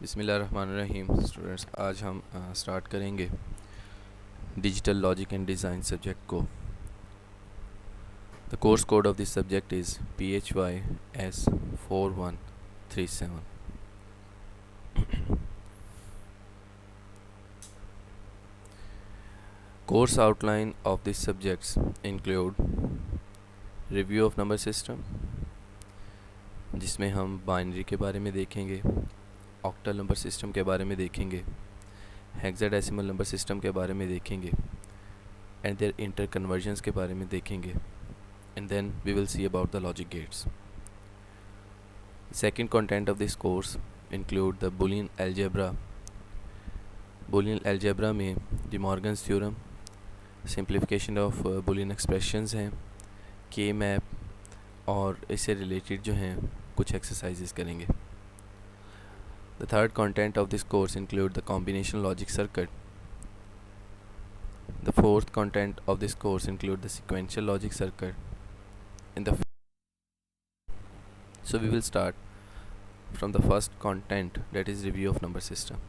बिस्मिल्लाहिर्रहमानिर्रहीम। स्टूडेंट्स, आज हम स्टार्ट करेंगे digital logic and design subject को। The course code of this subject is PHYS4137। Course outline of this subjects include review of number system, जिसमें हम binary के बारे में देखेंगे, ऑक्टल नंबर सिस्टम के बारे में देखेंगे, हेक्साडेसिमल नंबर सिस्टम के बारे में देखेंगे एंड देयर इंटर कन्वर्जन्स के बारे में देखेंगे, and then we will see about the logic gates. Second content of this course include the Boolean algebra. Boolean algebra में De Morgan's theorem, simplification of Boolean expressions हैं, K-map और इससे related जो हैं कुछ exercises करेंगे. The third content of this course include the combination logic circuit. The fourth content of this course include the sequential logic circuit. So we will start from the first content, that is review of number system.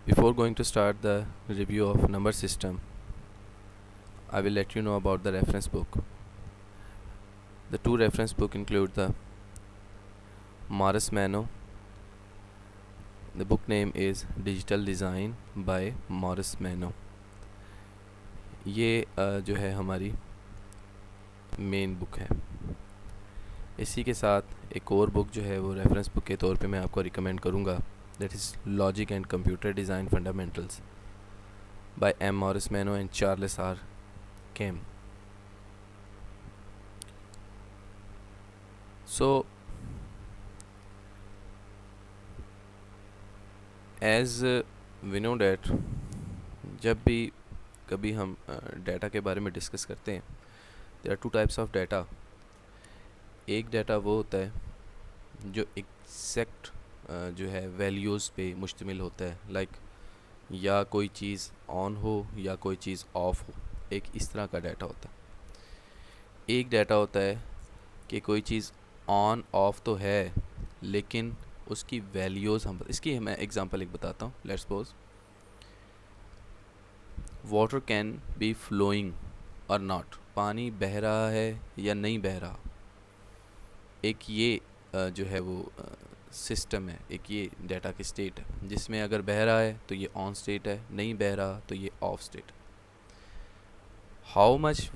Before going to start the review of number system, I will let you know about the reference book. The two reference book include the Morris Mano. The book name is Digital Design by Morris Mano. ये जो है हमारी main book है। इसी के साथ एक और बुक जो है वो रेफरेंस बुक के तौर पे मैं आपको रिकमेंड करूँगा, that is logic and computer design fundamentals by M. Morris Mano and Charles R. Kemp. So as we know that जब भी कभी हम डाटा के बारे में डिस्कस करते हैं, there are two types of data. एक डाटा वो होता है जो एग्जैक्ट जो है वैल्यूज़ पे मुश्तमिल होता है, लाइक या कोई चीज़ ऑन हो या कोई चीज़ ऑफ हो, एक इस तरह का डाटा होता है. एक डाटा होता है कि कोई चीज़ ऑन ऑफ तो है लेकिन उसकी वैल्यूज़ हम, इसकी मैं एग्जांपल एक बताता हूँ. Let's suppose water can be flowing और नॉट, पानी बह रहा है या नहीं बह रहा. एक ये जो है वो सिस्टम है, एक ये डाटा की स्टेट है, जिसमें अगर बह रहा है तो ये ऑन स्टेट है, नहीं बह रहा तो ये of state. How much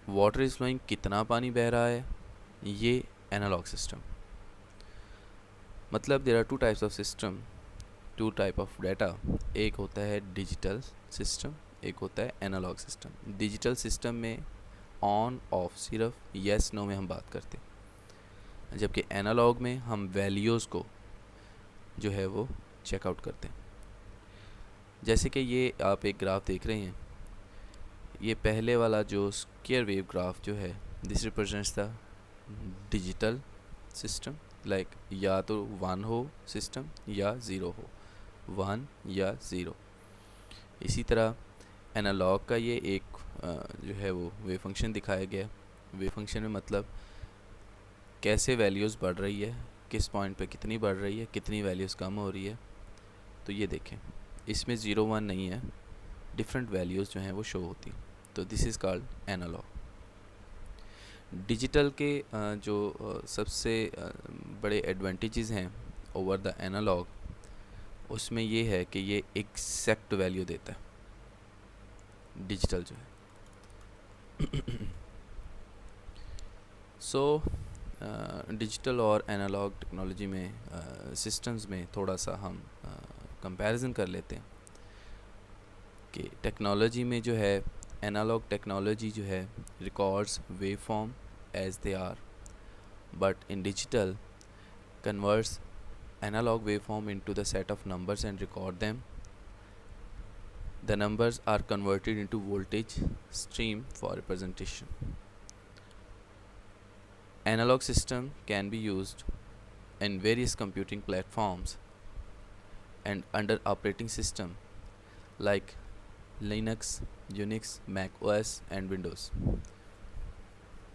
water is flowing, कितना पानी बह रहा है, ये एनालॉग सिस्टम. मतलब there are two types of system, two type of data. एक होता है डिजिटल सिस्टम, एक होता है एनालॉग सिस्टम. डिजिटल सिस्टम में ऑन ऑफ सिर्फ येस नो में हम बात करते हैं, जबकि एनालॉग में हम वैल्यूज़ को जो है वो चेकआउट करते हैं. जैसे कि ये आप एक ग्राफ देख रहे हैं, ये पहले वाला जो स्क्वायर वेव ग्राफ जो है, this represents the digital system, like या तो 1 हो सिस्टम या 0 हो, 1 या 0. इसी तरह एनालॉग का ये एक जो है वो वेव फंक्शन दिखाया गया. वेव फंक्शन में मतलब कैसे वैल्यूज़ बढ़ रही है, किस पॉइंट पे कितनी बढ़ रही है, कितनी वैल्यूज़ कम हो रही है. तो ये देखें, इसमें 0 1 नहीं है, डिफरेंट वैल्यूज़ जो हैं वो शो होती. तो this is called analog. Digital के जो सबसे बड़े एडवांटेजेस हैं ओवर द एनालॉग, उसमें ये है कि ये एग्जैक्ट वैल्यू देता है डिजिटल जो है. सो डिजिटल और एनालॉग टेक्नोलॉजी में सिस्टम्स में थोड़ा सा हम कंपैरिजन कर लेते हैं कि टेक्नोलॉजी में जो है, एनालॉग टेक्नोलॉजी जो है records wave form as they are, but in digital converts analog waveform into the set of numbers and record them. The numbers are converted into voltage stream for representation. Analog system can be used in various computing platforms and under operating system like Linux, Unix, Mac OS and Windows.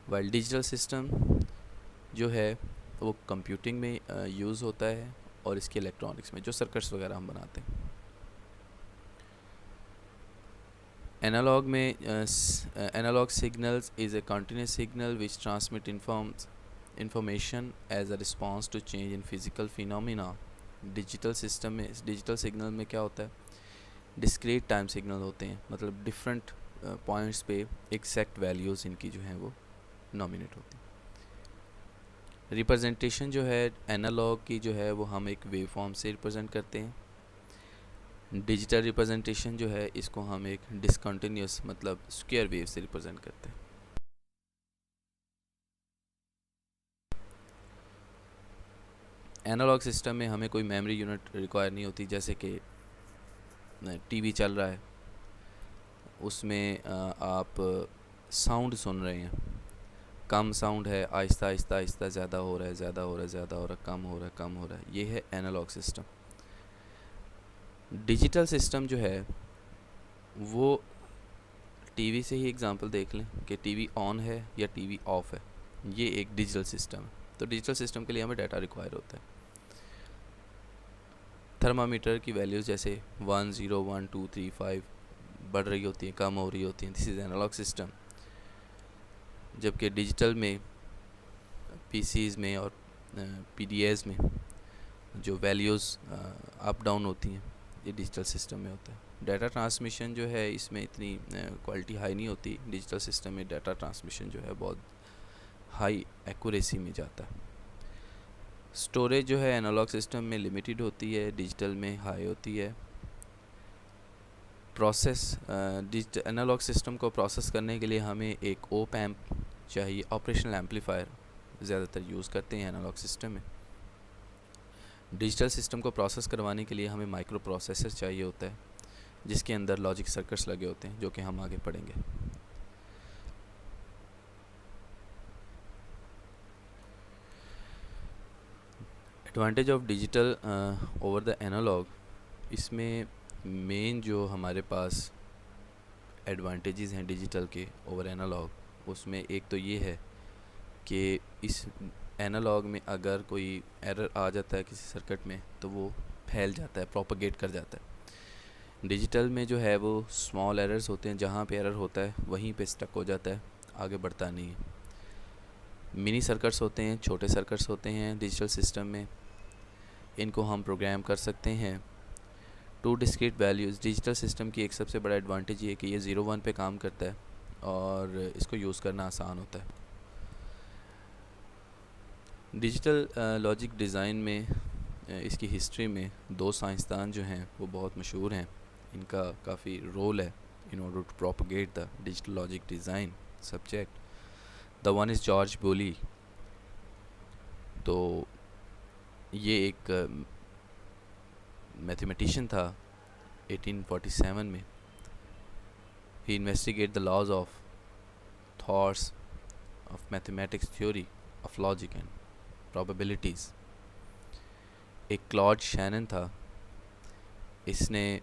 While digital system जो है वो computing में use होता है और इसके electronics में, जो सर्किट्स वगैरह हम बनाते हैं। एनालॉग में analog signals is a continuous signal which transmit information as a response to change in physical phenomena. Digital system में, डिजिटल सिग्नल में क्या होता है, डिस्क्रीट टाइम सिग्नल होते हैं, मतलब डिफरेंट पॉइंट्स पे एक्जैक्ट वैल्यूज़ इनकी जो हैं वो नॉमिनेट होती हैं। रिप्रेजेंटेशन जो है एनालॉग की जो है वो हम एक वेव फॉर्म से रिप्रेजेंट करते हैं। डिजिटल रिप्रेजेंटेशन जो है इसको हम एक डिसकंटिन्यूस मतलब स्क्वायर वेव से रिप्रेजेंट करते हैं। एनालॉग सिस्टम में हमें कोई मेमोरी यूनिट रिक्वायर नहीं होती, जैसे कि टीवी चल रहा है, उसमें आप साउंड सुन रहे हैं, कम साउंड है, आहिस्ता आहिस्ता आहिस्ता ज़्यादा हो रहा है, ज़्यादा हो रहा है, ज़्यादा हो रहा है, कम हो रहा है, कम हो रहा है, ये है एनालॉग सिस्टम। डिजिटल सिस्टम जो है वो टीवी से ही एग्जांपल देख लें कि टीवी ऑन है या टीवी ऑफ है, ये एक डिजिटल सिस्टम है। तो डिजिटल सिस्टम के लिए हमें डाटा रिक्वायर होता है। थर्मामीटर की वैल्यूज़ जैसे 1 0 1 2 3 5 बढ़ रही होती हैं, कम हो रही होती हैं, दिस इज़ एनालॉग सिस्टम। जबकि डिजिटल में पीसीज़ में और पीडीएस में जो वैल्यूज़ अप डाउन होती हैं, ये डिजिटल सिस्टम में होता है। डाटा ट्रांसमिशन जो है इसमें इतनी क्वालिटी हाई नहीं होती। डिजिटल सिस्टम में डाटा ट्रांसमिशन जो है बहुत हाई एक्यूरेसी में जाता है। स्टोरेज जो है एनालॉग सिस्टम में लिमिटेड होती है, डिजिटल में हाई होती है। प्रोसेस एनालॉग सिस्टम को प्रोसेस करने के लिए हमें एक ओप एम्प चाहिए, ऑपरेशनल एम्पलीफायर ज़्यादातर यूज़ करते हैं एनालॉग सिस्टम में। डिजिटल सिस्टम को प्रोसेस करवाने के लिए हमें माइक्रो प्रोसेसर चाहिए होता है, जिसके अंदर लॉजिक सर्किट्स लगे होते हैं, जो कि हम आगे पढ़ेंगे। Advantage of digital over the analog, इसमें मेन जो हमारे पास एडवांटेजेस हैं डिजिटल के ओवर एनालॉग, उसमें एक तो ये है कि इस एनालॉग में अगर कोई एरर आ जाता है किसी सर्किट में तो वो फैल जाता है, प्रोपगेट कर जाता है। डिजिटल में जो है वो स्मॉल एरर्स होते हैं, जहाँ पे एरर होता है वहीं पे स्टक हो जाता है, आगे बढ़ता नहीं है। मिनी सर्किट्स होते हैं, छोटे सर्किट्स होते हैं डिजिटल सिस्टम में, इनको हम प्रोग्राम कर सकते हैं। Two discrete values, digital system की एक सबसे बड़ा एडवांटेज ये है कि ये 0 1 पे काम करता है और इसको यूज़ करना आसान होता है। डिजिटल लॉजिक डिज़ाइन में इसकी हिस्ट्री में दो साइंसदान जो हैं वो बहुत मशहूर हैं, इनका काफ़ी रोल है in order to propagate the digital logic design subject. The one is George Boole. तो ये एक मैथमेटिशियन था 1847 में। He investigate the laws of thoughts of mathematics theory of logic and probabilities. एक क्लॉड शैनन था, इसने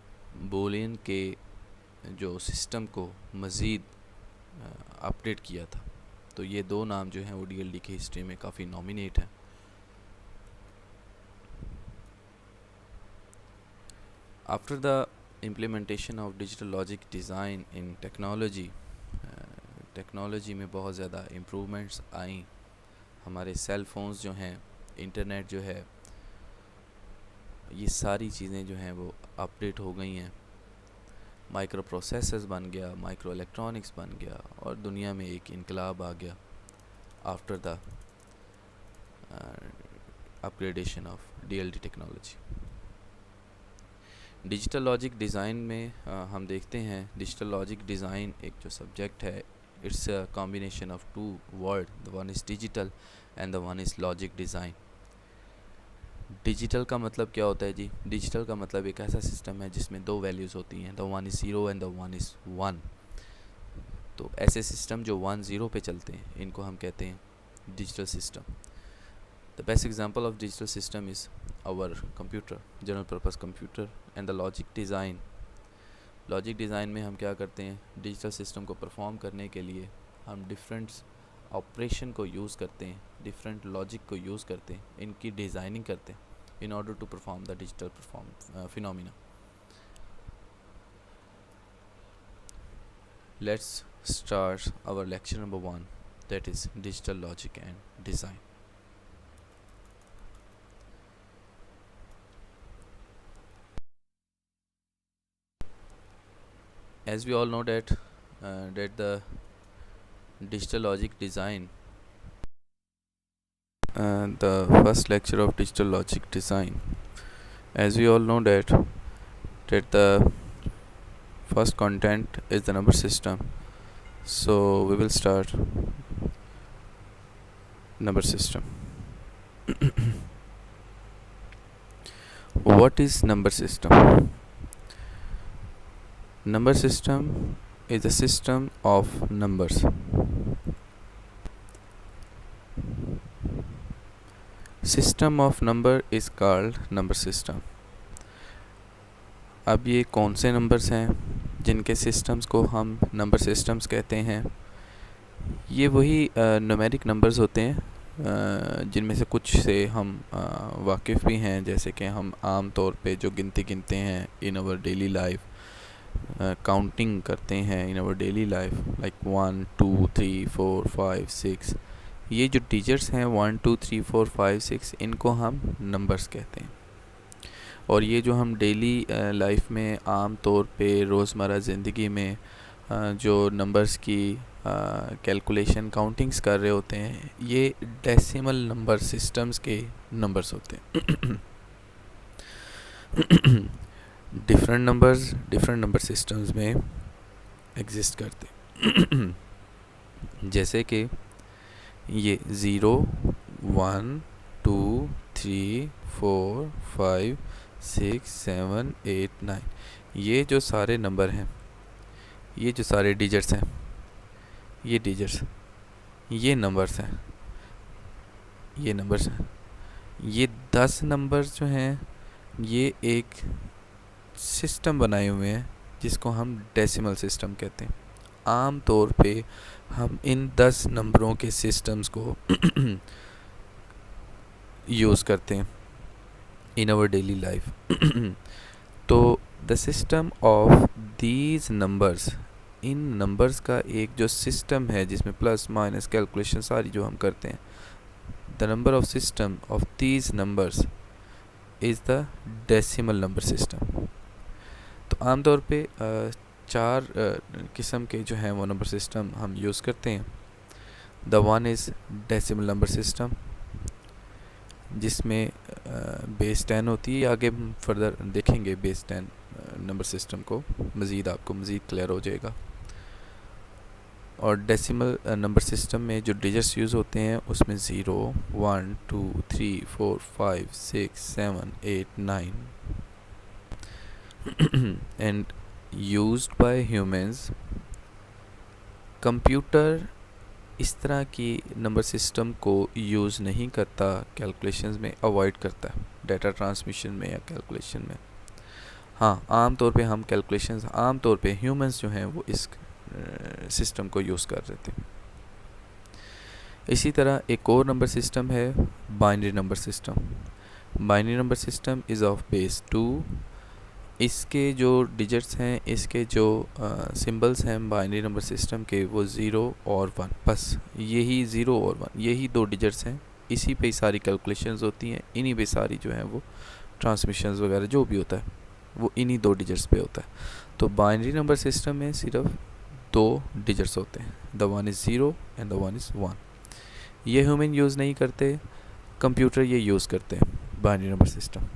Boolean के जो सिस्टम को मज़ीद अपडेट किया था। तो ये दो नाम जो हैं वो डीएलडी की हिस्ट्री में काफ़ी नॉमिनेट हैं। After the implementation of digital logic design in technology, technology में बहुत ज़्यादा इम्प्रूवमेंट्स आई। हमारे सेल फोन्स जो हैं, इंटरनेट जो है, ये सारी चीज़ें जो हैं वो अपडेट हो गई हैं। माइक्रो प्रोसेसर्स बन गया, माइक्रो इलेक्ट्रॉनिक्स बन गया और दुनिया में एक इनकलाब आ गया after the upgradation of DLD technology. Digital logic design में हम देखते हैं, डिजिटल लॉजिक डिज़ाइन एक जो सब्जेक्ट है, it's a combination of two word, the one is digital and the one is logic design. Digital का मतलब क्या होता है जी? डिजिटल का मतलब एक ऐसा सिस्टम है जिसमें दो वैल्यूज़ होती हैं, the one is 0 and the one is 1। तो ऐसे सिस्टम जो 1 0 पे चलते हैं, इनको हम कहते हैं digital system. The best example of digital system is our computer, general purpose computer and the logic design. Logic design में हम क्या करते हैं, डिजिटल सिस्टम को परफॉर्म करने के लिए हम डिफरेंट ऑपरेशन को यूज़ करते हैं, डिफरेंट लॉजिक को यूज़ करते हैं, इनकी डिज़ाइनिंग करते हैं in order to perform the digital phenomena. Let's start our lecture number 1, that is digital logic and design. As we all know that the digital logic design, the first lecture of digital logic design, as we all know that the first content is the number system. So we will start number system. What is number system? Number system is a system of numbers. System of number is called number system. अब ये कौन से numbers हैं जिनके systems को हम number systems कहते हैं? ये वही न्यूमेरिक नंबर्स होते हैं जिनमें से कुछ से हम वाकिफ़ भी हैं, जैसे कि हम आम तौर पे जो गिनती गिनते हैं in our daily life, counting करते हैं in our daily life, like 1 2 3 4 5 6. ये जो डिजिट्स हैं 1 2 3 4 5 6, इनको हम नंबर्स कहते हैं. और ये जो हम डेली लाइफ में आम तौर पे रोज़मर्रा ज़िंदगी में जो नंबर्स की कैलकुलेशन काउंटिंग्स कर रहे होते हैं, ये डेसिमल नंबर सिस्टम्स के नंबर्स होते हैं. Different numbers different number systems में एग्जिस्ट करते हैं. जैसे कि ये 0 1 2 3 4 5 6 7 8 9, ये जो सारे नंबर हैं, ये जो सारे डिजिट्स हैं, ये डिजिट्स, ये नंबर्स हैं, ये नंबर्स हैं. ये 10 नंबर्स जो हैं, ये एक सिस्टम बनाए हुए हैं जिसको हम डेसिमल सिस्टम कहते हैं. आम तौर पे हम इन 10 नंबरों के सिस्टम्स को यूज़ करते हैं in our daily life. तो the system of these numbers, in numbers का एक जो सिस्टम है जिसमें प्लस माइनस कैलकुलेशन सारी जो हम करते हैं, the number of system of these numbers is the decimal number system. तो आमतौर पे 4 किस्म के जो हैं वो नंबर सिस्टम हम यूज़ करते हैं. the one is decimal number system, जिसमें बेस 10 होती है. आगे हम फर्दर देखेंगे बेस 10 नंबर सिस्टम को, आपको मज़ीद क्लियर हो जाएगा. और डेसिमल नंबर सिस्टम में जो डिजिट्स यूज़ होते हैं उसमें 0 1 2 3 4 5 6 7 8 9 and used by humans. Computer इस तरह की नंबर सिस्टम को यूज़ नहीं करता, कैलकुलेशंस में अवॉइड करता है, डाटा ट्रांसमिशन में या कैलकुलेशन में. हाँ, आम तौर पे हम कैलकुलेशंस, आम तौर पे ह्यूमंस जो हैं वो इस सिस्टम को यूज़ कर रहे थे. इसी तरह एक और नंबर सिस्टम है binary number system. Binary number system is of base 2. इसके जो डिजिट्स हैं, इसके जो सिंबल्स हैं बाइनरी नंबर सिस्टम के, वो 0 और 1, बस यही 0 और 1, यही 2 डिजिट्स हैं. इसी पे सारी कैलकुलेशंस होती हैं, इन्हीं पे सारी जो हैं वो ट्रांसमिशंस वगैरह जो भी होता है वो इन्हीं 2 डिजिट्स पे होता है. तो बाइनरी नंबर सिस्टम में सिर्फ 2 डिजिट्स होते हैं, the one is 0 and the one is 1. ये ह्यूमन यूज़ नहीं करते, कंप्यूटर ये यूज़ करते हैं बाइनरी नंबर सिस्टम.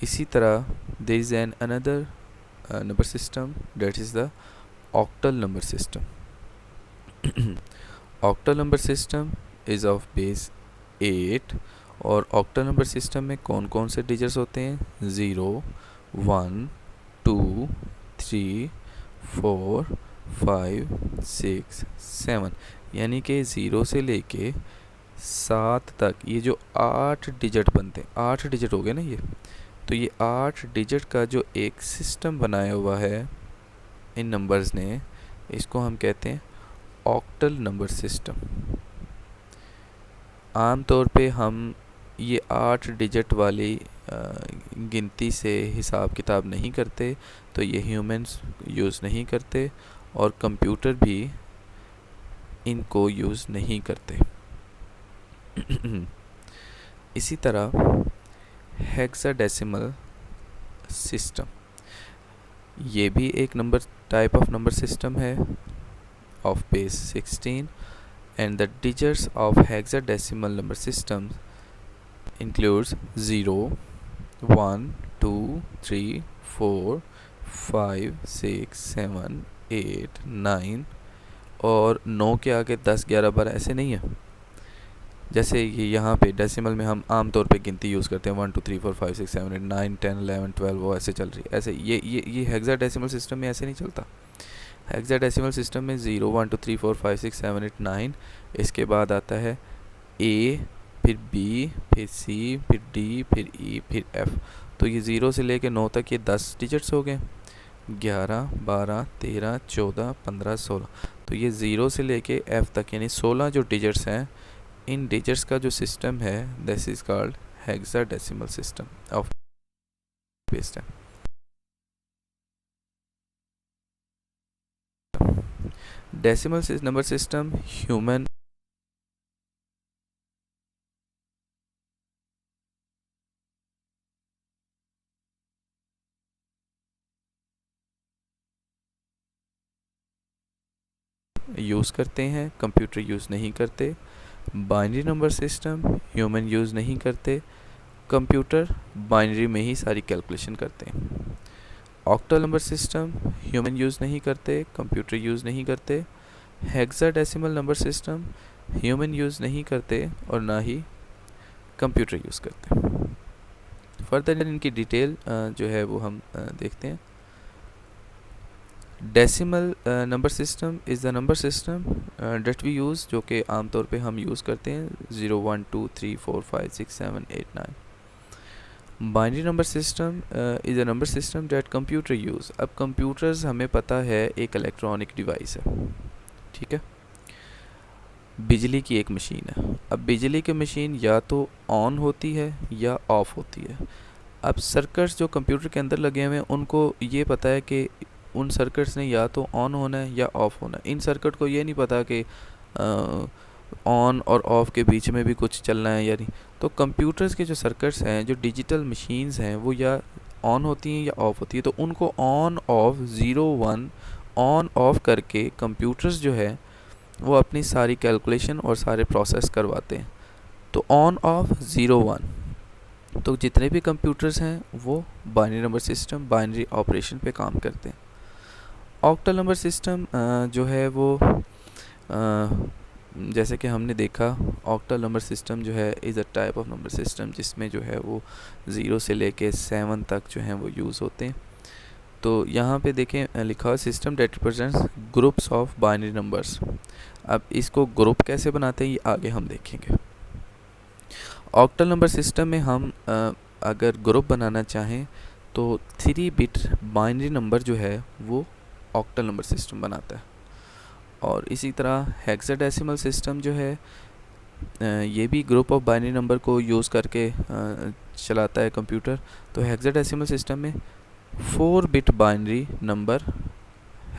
इसी तरह there is an another number system, that is the octal number system. octal number system is of base 8. और octal number system में कौन कौन से डिजिट्स होते हैं? 0 1 2 3 4 5 6 7, यानी कि 0 से लेके 7 तक ये जो 8 डिजिट बनते हैं, 8 डिजिट हो गए ना ये. तो ये 8 डिजिट का जो एक सिस्टम बनाया हुआ है इन नंबर्स ने, इसको हम कहते हैं ऑक्टल नंबर सिस्टम। आम तौर पे हम ये 8 डिजिट वाली गिनती से हिसाब किताब नहीं करते, तो ये ह्यूमंस यूज़ नहीं करते और कंप्यूटर भी इनको यूज़ नहीं करते। इसी तरह हेक्साडेसिमल सिस्टम, ये भी एक टाइप ऑफ नंबर सिस्टम है of base 16, and the digits of hexadecimal number system includes 0, 1, 2, 3, 4, 5, 6, 7, 8, 9 और 9 के आगे 10, 11, 12 ऐसे नहीं है। जैसे ये यहाँ पे डेसिमल में हम आम तौर पे गिनती यूज़ करते हैं 1 2 3 4 5 6 7 8 9 10 11 12, वो ऐसे चल रही है। ऐसे ये हेक्साडेसिमल सिस्टम में ऐसे नहीं चलता। हेक्साडेसिमल सिस्टम में 0 1 2 3 4 5 6 7 8 9, इसके बाद आता है A, फिर B, फिर C, फिर D, फिर E, फिर F। तो ये 0 से लेके 9 तक ये 10 डिजिट्स हो गए, 11, 12, 13, 14, 15, 16। तो ये 0 से लेके F तक यानी 16 जो डिजिट्स हैं, इन डिजिट्स का जो सिस्टम है this is called hexadecimal system of based है। Decimal number system human use करते हैं, कंप्यूटर यूज़ नहीं करते। Binary number system human use नहीं करते, कंप्यूटर बाइनरी में ही सारी कैलकुलेशन करते हैं। Octal number system human use नहीं करते, कंप्यूटर यूज़ नहीं करते। Hexadecimal number system human use नहीं करते और ना ही कंप्यूटर यूज़ करते। फर्दर इनकी डिटेल जो है वो हम देखते हैं। Decimal number system is the number system that we use, जो कि आम तौर पे हम यूज़ करते हैं 0 1 2 3 4 5 6 7 8 9। Binary number system is a number system that computer use. अब कंप्यूटर्स हमें पता है एक इलेक्ट्रॉनिक डिवाइस है, ठीक है, बिजली की एक मशीन है। अब बिजली की मशीन या तो ऑन होती है या ऑफ़ होती है। अब सर्किट्स जो कंप्यूटर के अंदर लगे हुए हैं उनको ये पता है कि उन सर्किट्स ने या तो ऑन होना है या ऑफ़ होना है। इन सर्किट को ये नहीं पता कि ऑन और ऑफ़ के बीच में भी कुछ चलना है या नहीं। तो कंप्यूटर्स के जो सर्किट्स हैं, जो डिजिटल मशीन्स हैं, वो या ऑन होती हैं या ऑफ़ होती है। तो उनको ऑन ऑफ 0 1 ऑन ऑफ करके कंप्यूटर्स जो है वो अपनी सारी कैलकुलेशन और सारे प्रोसेस करवाते हैं। तो ऑन ऑफ 0 1, तो जितने भी कंप्यूटर्स हैं वो binary number system, binary operation पे काम करते हैं। ऑक्टल नंबर सिस्टम जो है वो जैसे कि हमने देखा, ऑक्टल नंबर सिस्टम जो है is a type of number system जिसमें जो है वो 0 से लेके 7 तक जो हैं वो यूज़ होते हैं। तो यहाँ पे देखें लिखा हुआ system that represents groups of binary numbers. अब इसको ग्रुप कैसे बनाते हैं ये आगे हम देखेंगे। ऑक्टल नंबर सिस्टम में हम अगर ग्रुप बनाना चाहें तो 3 बिट बाइनरी नंबर जो है वो ऑक्टल नंबर सिस्टम बनाता है। और इसी तरह हेक्साडेसिमल सिस्टम जो है ये भी ग्रुप ऑफ बाइनरी नंबर को यूज़ करके चलाता है कंप्यूटर। तो हेक्साडेसिमल सिस्टम में 4 bit binary number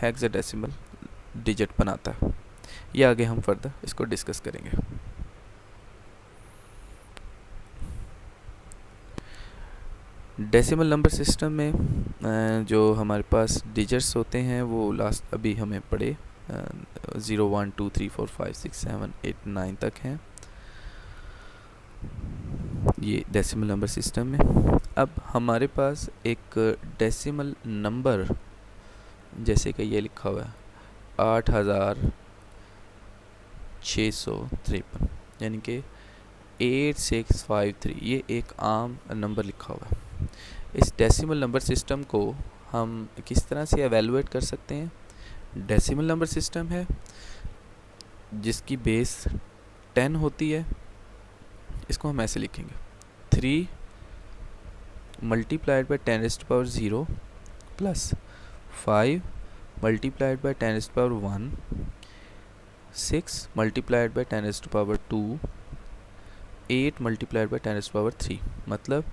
hexadecimal digit बनाता है। ये आगे हम फर्दर इसको डिस्कस करेंगे। डेसिमल नंबर सिस्टम में जो हमारे पास डिजिट्स होते हैं वो लास्ट अभी हमें पढ़े 0 1 2 3 4 5 6 7 8 9 तक हैं ये डेसिमल नंबर सिस्टम में। अब हमारे पास एक डेसिमल नंबर जैसे कि ये लिखा हुआ है 8653, यानी कि 8653, ये एक आम नंबर लिखा हुआ है। इस डेसिमल नंबर सिस्टम को हम किस तरह से एवेलुएट कर सकते हैं। डेसिमल नंबर सिस्टम है जिसकी बेस 10 होती है, इसको हम ऐसे लिखेंगे 3 multiplied by 10⁻0 plus 5 multiplied by 10⁻1 6 multiplied by 10 to power 2, 8 multiplied by 10 to power 3, मतलब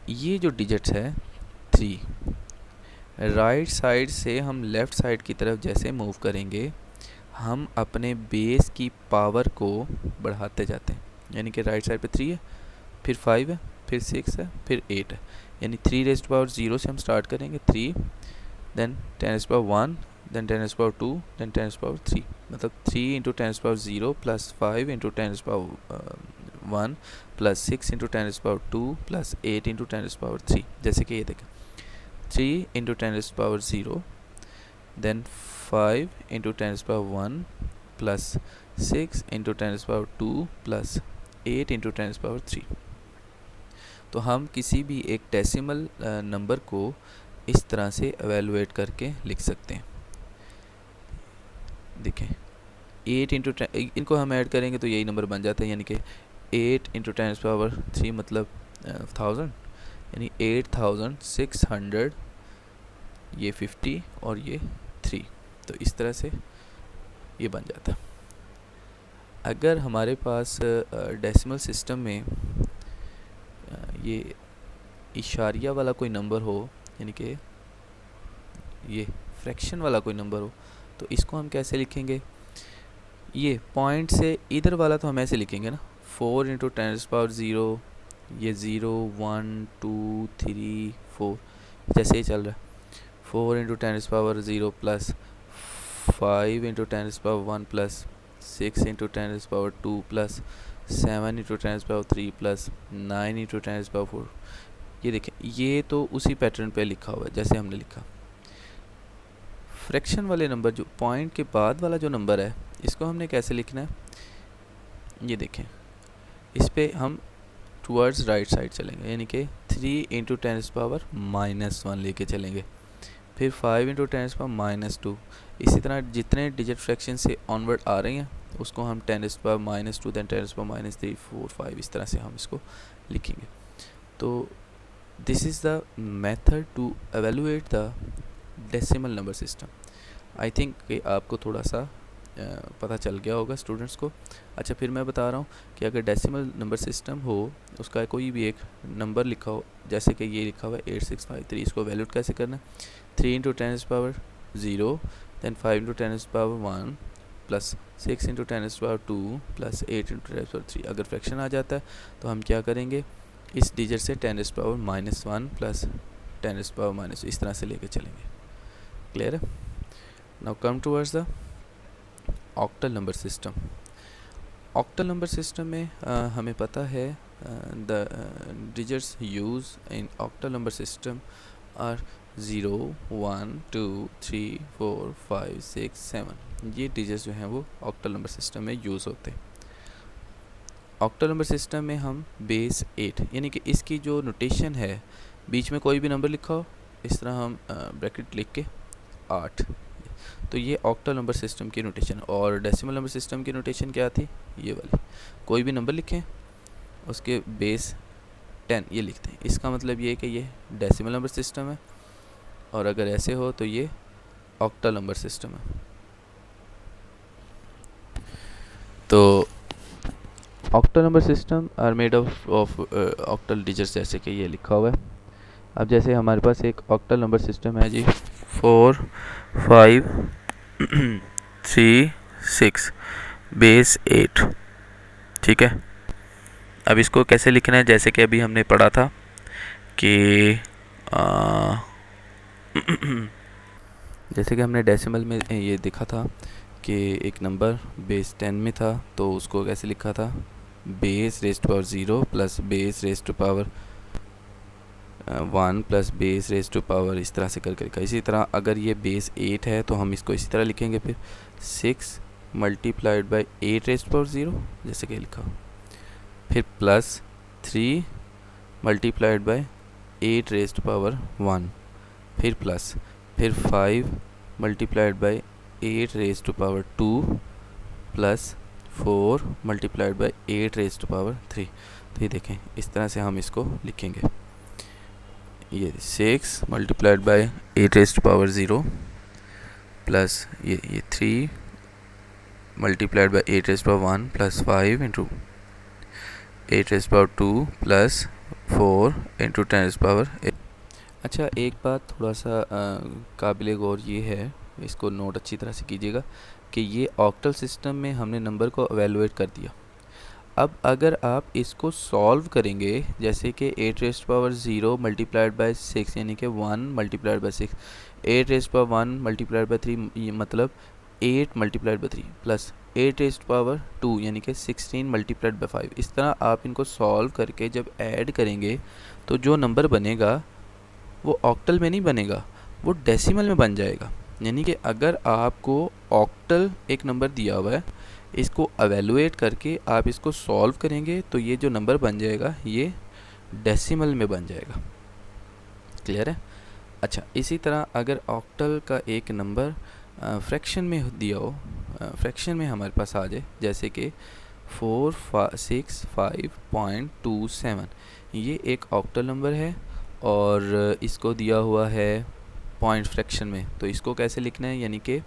ये जो डिजिट्स है 3, राइट साइड से हम लेफ़्ट साइड की तरफ जैसे मूव करेंगे हम अपने बेस की पावर को बढ़ाते जाते हैं, यानी कि राइट साइड पे 3 है, फिर 5 है, फिर 6 है, फिर 8 है, यानी 3 रेज़ टू पावर 0 से हम स्टार्ट करेंगे, 3, then 10 raise to power 1, then 10 raise to power 2, then 10 raise to power 3, मतलब 3 into 10 raise to power 0 plus 5 into 10 raise to power 1 plus 6 into 10 raise to power 2 plus 8 into 10 raise to power 3। जैसे कि ये देखें 3 into 10 raise to power 0, then 5 into 10 raise to power 1 plus 6 into 10 raise to power 2 plus 8 into 10 raise to power 3। तो हम किसी भी एक decimal number को इस तरह से एवेलुएट करके लिख सकते हैं। देखें 8 इंटू 10, इनको हम ऐड करेंगे तो यही नंबर बन जाता है, यानी कि 8 इंटू 10 टू पावर 3 मतलब 1000, यानी 8600, ये 50 और ये 3, तो इस तरह से ये बन जाता है। अगर हमारे पास डेसिमल सिस्टम में ये इशारिया वाला कोई नंबर हो, यानी कि ये फ्रैक्शन वाला कोई नंबर हो, तो इसको हम कैसे लिखेंगे? ये पॉइंट से इधर वाला तो हम ऐसे लिखेंगे ना, 4 इंटू 10 पावर 0, ये 0 1 2 3 4 जैसे ही चल रहा है, 4 into 10 power 0 plus 5 into 10 power 1 plus 6 into 10 power 2 plus 7 into 10 power 3 plus 9 into 10 power 4। ये देखें, ये तो उसी पैटर्न पे लिखा हुआ है जैसे हमने लिखा। फ्रैक्शन वाले नंबर, जो पॉइंट के बाद वाला जो नंबर है, इसको हमने कैसे लिखना है? ये देखें, इस पे हम टुवर्ड्स राइट साइड चलेंगे, यानी कि 3 इंटू 10 पावर -1 लेके चलेंगे, फिर 5 इंटू 10 पावर -2। इसी तरह जितने डिजिट फ्रैक्शन से ऑनवर्ड आ रही हैं उसको हम 10 पावर -2, देन 10 पावर -3 4 5, इस तरह से हम इसको लिखेंगे। तो this is the method to evaluate the decimal number system. I think कि आपको थोड़ा सा पता चल गया होगा स्टूडेंट्स को। अच्छा, फिर मैं बता रहा हूँ कि अगर डेसिमल नंबर सिस्टम हो, उसका कोई भी एक नंबर लिखा हो, जैसे कि ये लिखा हुआ है 8653, इसको वैल्यूट कैसे करना है? 3 into 10 power 0, then 5 into 10 power 1 plus 6 into 10 power 2 plus 8 into 10 power 3। अगर फ्रैक्शन आ जाता है तो हम क्या करेंगे, इस डिजिट से 10 पावर -1 प्लस 10 पावर माइनस, इस तरह से लेके चलेंगे। क्लियर है? Now come towards the octal number system. Octal number system में हमें पता है the digits use in octal number system are 0 1 2 3 4 5 6 7। ये डिजिट्स जो हैं वो ऑक्टल नंबर सिस्टम में यूज़ होते हैं। ऑक्टल नंबर सिस्टम में हम बेस 8, यानी कि इसकी जो नोटेशन है, बीच में कोई भी नंबर लिखा हो, इस तरह हम ब्रैकेट लिख के 8, तो ये ऑक्टल नंबर सिस्टम की नोटेशन। और डेसिमल नंबर सिस्टम की नोटेशन क्या थी? ये वाली, कोई भी नंबर लिखें उसके बेस 10 ये लिखते हैं। इसका मतलब ये है कि ये डेसिमल नंबर सिस्टम है, और अगर ऐसे हो तो ये ऑक्टल नंबर सिस्टम है। तो octal number system are made of octal digits, जैसे कि ये लिखा हुआ है। अब जैसे हमारे पास एक ऑक्टल नंबर सिस्टम है जी, 4 5 3 6 बेस 8, ठीक है। अब इसको कैसे लिखना है? जैसे कि अभी हमने पढ़ा था कि जैसे कि हमने डेसिमल में ये देखा था कि एक नंबर बेस 10 में था, तो उसको कैसे लिखा था? Base raise to power 0 plus base raise to power 1 plus base raise to power, इस तरह से करके लिखा। इसी तरह अगर ये बेस 8 है तो हम इसको इसी तरह लिखेंगे, फिर 6 multiplied by 8 raise to power 0, जैसे कि लिखा, फिर plus 3 multiplied by 8 raise to power 1, फिर प्लस, फिर 5 multiplied by 8 raise to power 2 plus 4 multiplied by 8 raise to power 3। तो ये देखें, इस तरह से हम इसको लिखेंगे। ये 6 multiplied by 8 raise to power 0 plus ये 3 multiplied by 8 raise power 1 plus 5 into 8 raise power 2 plus 4 into 10 raise power 8। अच्छा, एक बात थोड़ा सा काबिल गौर ये है, इसको नोट अच्छी तरह से कीजिएगा कि ये ऑक्टल सिस्टम में हमने नंबर को एवेलुएट कर दिया। अब अगर आप इसको सॉल्व करेंगे, जैसे कि 8 रेज़ पावर 0 मल्टीप्लाइड बाय 6 यानी कि 1 multiplied by 6, 8 raise power 1 multiplied by 3 ये मतलब 8 multiplied by 3 plus 8 raise power 2 यानी कि 16 मल्टीप्लाइड बाय 5। इस तरह आप इनको सॉल्व करके जब ऐड करेंगे तो जो नंबर बनेगा वो ऑक्टल में नहीं बनेगा, वो डेसिमल में बन जाएगा। यानी कि अगर आपको ऑक्टल एक नंबर दिया हुआ है, इसको एवेलुएट करके आप इसको सॉल्व करेंगे तो ये जो नंबर बन जाएगा ये डेसिमल में बन जाएगा। क्लियर है? अच्छा, इसी तरह अगर ऑक्टल का एक नंबर फ्रैक्शन में दिया हो, फ्रैक्शन में हमारे पास आ जाए, जैसे कि 465.27, ये एक ऑक्टल नंबर है और इसको दिया हुआ है पॉइंट फ्रैक्शन में, तो इसको कैसे लिखना है, यानी कि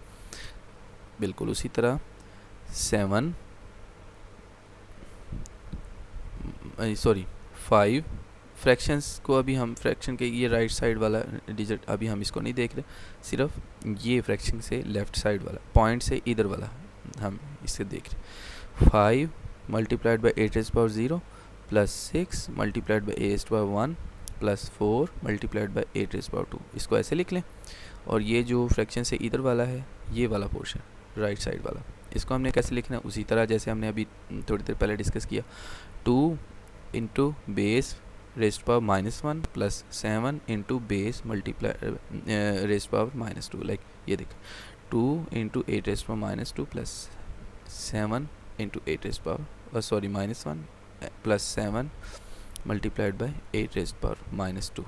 बिल्कुल उसी तरह 5 फ्रैक्शंस को अभी हम फ्रैक्शन के ये राइट साइड वाला डिजिट अभी हम इसको नहीं देख रहे, सिर्फ ये फ्रैक्शन से लेफ़्ट साइड वाला पॉइंट से इधर वाला हम इसे देख रहे। 5 multiplied by 8 raise power 0 plus 6 multiplied by 8 raise power 1 plus 4 multiplied by 8 raise power 2, इसको ऐसे लिख लें। और ये जो फ्रैक्शन से इधर वाला है, ये वाला पोर्शन राइट साइड वाला, इसको हमने कैसे लिखना है, उसी तरह जैसे हमने अभी थोड़ी देर पहले डिस्कस किया, 2 into base raise power -1 plus 7 into base multiply rays power -2, like ये देख 2 into 8 raise power -2 plus 7 into 8 raise power -1 plus 7 multiplied by 8 raise power -2।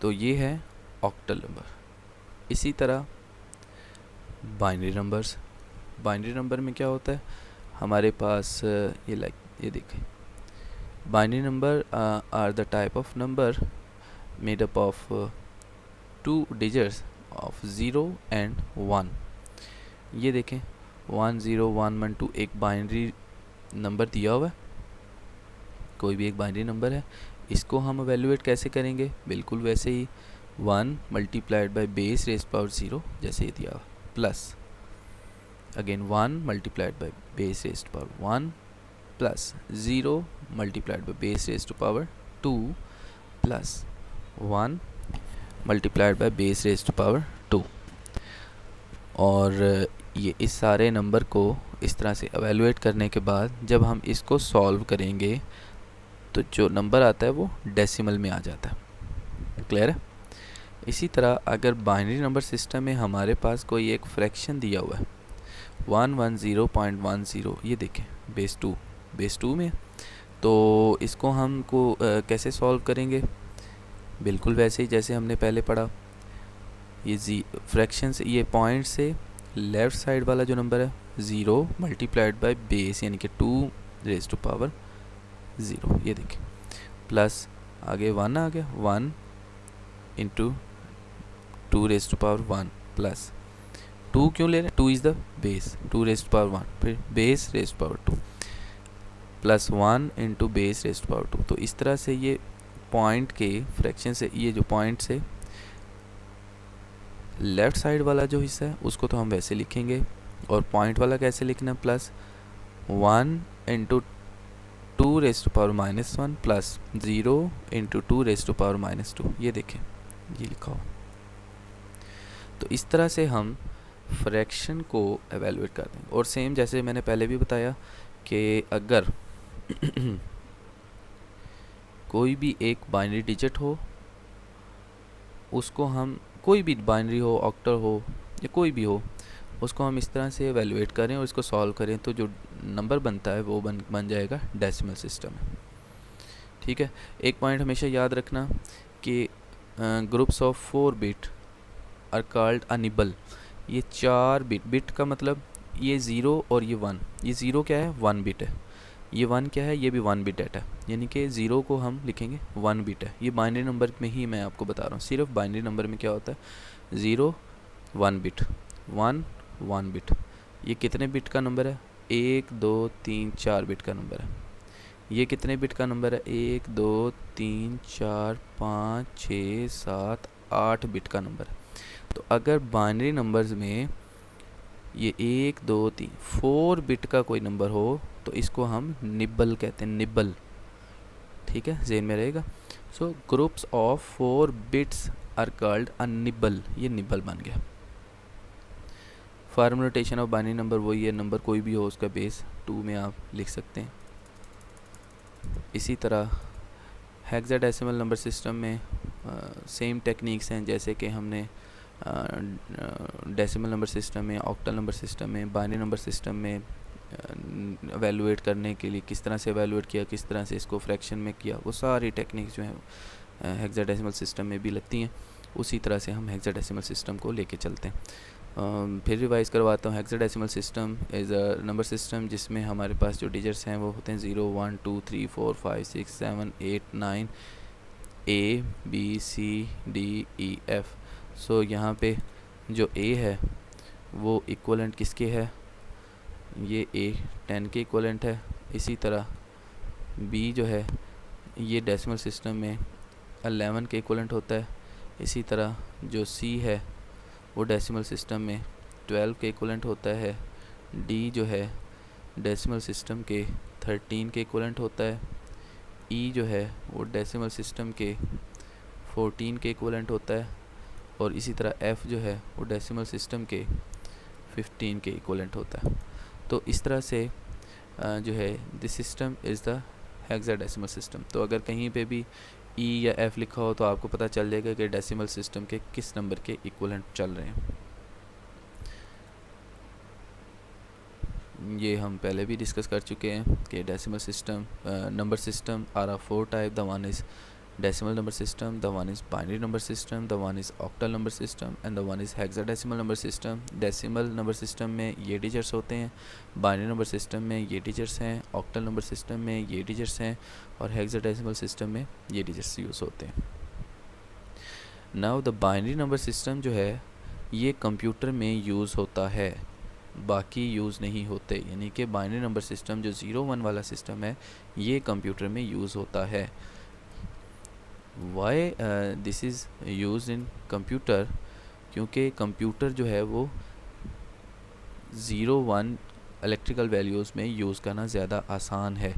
तो ये है ऑक्टल नंबर। इसी तरह बाइनरी नंबर्स, बाइनरी नंबर में क्या होता है, हमारे पास ये देखें, binary number are the type of number made up of 2 digits of 0 and 1। ये देखें 1 0 1 1 2 एक बाइनरी नंबर दिया हुआ है, कोई भी एक बाइनरी नंबर है, इसको हम एवेलुएट कैसे करेंगे, बिल्कुल वैसे ही 1 multiplied by base raise power 0 जैसे ही दिया हुआ, plus again 1 multiplied by base raise power 1 plus 0 multiplied by base raise to power 2 plus 1 multiplied by base raise to power 2। और ये इस सारे नंबर को इस तरह से एवेलुएट करने के बाद जब हम इसको सॉल्व करेंगे तो जो नंबर आता है वो डेसिमल में आ जाता है। क्लियर है? इसी तरह अगर बाइनरी नंबर सिस्टम में हमारे पास कोई एक फ्रैक्शन दिया हुआ है 110.10, ये देखें बेस 2 में, तो इसको हमको कैसे सॉल्व करेंगे, बिल्कुल वैसे ही जैसे हमने पहले पढ़ा, ये फ्रैक्शन से ये पॉइंट से लेफ़्ट साइड वाला जो नंबर है 0 मल्टीप्लाइड बाय बेस यानी कि 2 रेज़ टू पावर 0, ये देखें, प्लस आगे 1 आ गया, 1 into 2 raise to power 1 plus 2 क्यों ले रहे हैं, 2 is the base, 2 raise to power 1 फिर base raise to power 2 plus 1 into base raise to power 2। तो इस तरह से ये पॉइंट के फ्रैक्शन से, ये जो पॉइंट से लेफ़्ट साइड वाला जो हिस्सा है उसको तो हम वैसे लिखेंगे, और पॉइंट वाला कैसे लिखना, plus 1 into 2 raise to power -1 plus 0 into 2 raise to power -2, ये देखें ये लिखा हो। तो इस तरह से हम फ्रैक्शन को एवेलुएट कर देंगे। और सेम जैसे मैंने पहले भी बताया कि अगर कोई भी एक बाइनरी डिजिट हो, उसको हम कोई भी बाइनरी हो, ऑक्टल हो या कोई भी हो, उसको हम इस तरह से एवेलुएट करें और इसको सॉल्व करें तो जो नंबर बनता है वो बन जाएगा डेसिमल सिस्टम में। ठीक है, एक पॉइंट हमेशा याद रखना कि groups of 4 bit are called a nibble. ये 4 बिट का मतलब ये 0 और ये 1, ये 0 क्या है 1 बिट है, ये 1 क्या है, ये भी 1 बिट डाटा है, यानी कि 0 को हम लिखेंगे 1 बिट है। ये बाइनरी नंबर में ही मैं आपको बता रहा हूँ, सिर्फ बाइनरी नंबर में क्या होता है 0 1 बिट, 1 1 बिट। ये कितने बिट का नंबर है? 1 2 3 4 बिट का नंबर है। ये कितने बिट का नंबर है? 1 2 3 4 5 6 7 8 बिट का नंबर है। तो अगर बाइनरी नंबर्स में ये 1 2 3 4 बिट का कोई नंबर हो तो इसको हम निबल कहते हैं, निबल। ठीक है, ज़हन में रहेगा। So groups of 4 bits are called a nibble. ये निबल बन गया। Form notation of binary number वही है, नंबर कोई भी हो उसका बेस 2 में आप लिख सकते हैं। इसी तरह हेक्साडेसिमल नंबर सिस्टम में सेम टेक्निक्स हैं जैसे कि हमने डेसिमल नंबर सिस्टम में, ऑक्टल नंबर सिस्टम में, बाइनरी नंबर सिस्टम में एवेलुएट करने के लिए किस तरह से एवेलुएट किया, किस तरह से इसको फ्रैक्शन में किया, वो सारी टेक्निक्स जो हैं हेक्साडेसिमल सिस्टम में भी लगती हैं। उसी तरह से हम हेक्साडेसिमल सिस्टम को लेके चलते हैं। फिर रिवाइज़ करवाता हूँ। Hexadecimal system is a number system जिसमें हमारे पास जो डिजिट्स हैं वो होते हैं 0 1 2 3 4 5 6 7 8 9 A B C D E F। सो यहाँ पे जो A है वो इक्वलेंट किसके है? ये A 10 के इक्वलेंट है। इसी तरह B जो है ये डेसिमल सिस्टम में 11 के इक्वलेंट होता है। इसी तरह जो C है वो डेसिमल सिस्टम में 12 के इक्वलेंट होता है। D जो है डेसिमल सिस्टम के 13 के इक्वलेंट होता है। E जो है वो डेसिमल सिस्टम के 14 के इक्वलेंट होता है। और इसी तरह F जो है वो डेसिमल सिस्टम के 15 के इक्वलेंट होता है। तो इस तरह से जो है this system is the hexadecimal system. तो अगर कहीं पे भी E या F लिखा हो तो आपको पता चल जाएगा कि डेसिमल सिस्टम के किस नंबर के इक्वलेंट चल रहे हैं। ये हम पहले भी डिस्कस कर चुके हैं कि decimal system number system are of 4 type. The one is decimal number system, the one is binary number system, the one is octal number system and the one is hexadecimal number system। decimal number system में ये digits होते हैं, binary number system में ये digits हैं, octal number system में ये digits हैं और hexadecimal system में ये digits यूज़ होते हैं। now the binary number system जो है ये कंप्यूटर में यूज़ होता है, बाकी यूज़ नहीं होते। यानी कि बाइनरी नंबर सिस्टम जो 0 1 वाला सिस्टम है ये कंप्यूटर में यूज़ होता है। Why this is use in computer? क्योंकि कंप्यूटर जो है वो 0 1 इलेक्ट्रिकल वैल्यूज़ में यूज़ करना ज़्यादा आसान है।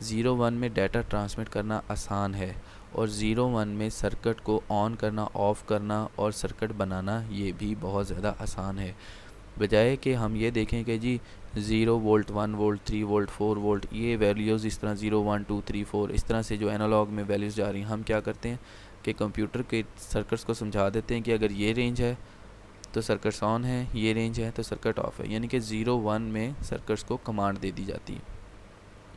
0 1 में डाटा ट्रांसमिट करना आसान है और 0 1 में सर्किट को ऑन करना, ऑफ़ करना और सर्किट बनाना ये भी बहुत ज़्यादा आसान है। बजाय कि हम ये देखें कि जी 0 वोल्ट 1 वोल्ट 3 वोल्ट 4 वोल्ट ये वैल्यूज़ इस तरह 0 1 2 3 4 इस तरह से जो एनालॉग में वैल्यूज़ जा रही हैं, हम क्या करते हैं कि कंप्यूटर के सर्किट्स को समझा देते हैं कि अगर ये रेंज है तो सर्किट्स ऑन है, ये रेंज है तो सर्किट ऑफ है। यानी कि 0 1 में सर्किट्स को कमांड दे दी जाती है।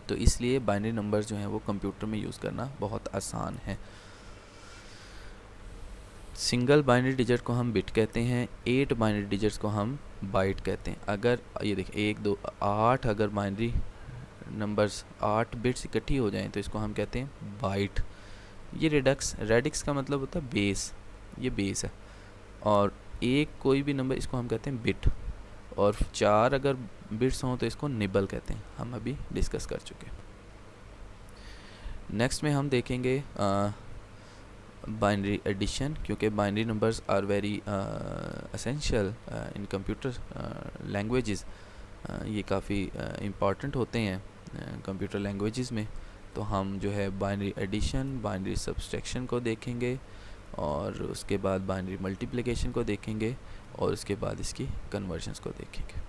तो इसलिए बाइनरी नंबर्स जो हैं वो कंप्यूटर में यूज़ करना बहुत आसान है। सिंगल बाइनरी डिजिट को हम बिट कहते हैं, 8 बाइनरी डिजिट्स को हम बाइट कहते हैं। अगर ये देखिए 1 2 8 अगर बाइनरी नंबर्स 8 बिट्स इकट्ठी हो जाएं तो इसको हम कहते हैं बाइट। ये रेडिक्स का मतलब होता है बेस, ये बेस है। और एक कोई भी नंबर इसको हम कहते हैं बिट, और 4 अगर बिट्स हों तो इसको निबल कहते हैं, हम अभी डिस्कस कर चुके। नेक्स्ट में हम देखेंगे बाइनरी एडिशन, क्योंकि binary numbers are very essential in computer languages. ये काफ़ी इम्पॉर्टेंट होते हैं कंप्यूटर लैंग्वेजेस में। तो हम जो है बाइनरी एडिशन, बाइनरी सब्सट्रैक्शन को देखेंगे और उसके बाद बाइनरी मल्टीप्लिकेशन को देखेंगे और उसके बाद इसकी कन्वर्जन्स को देखेंगे।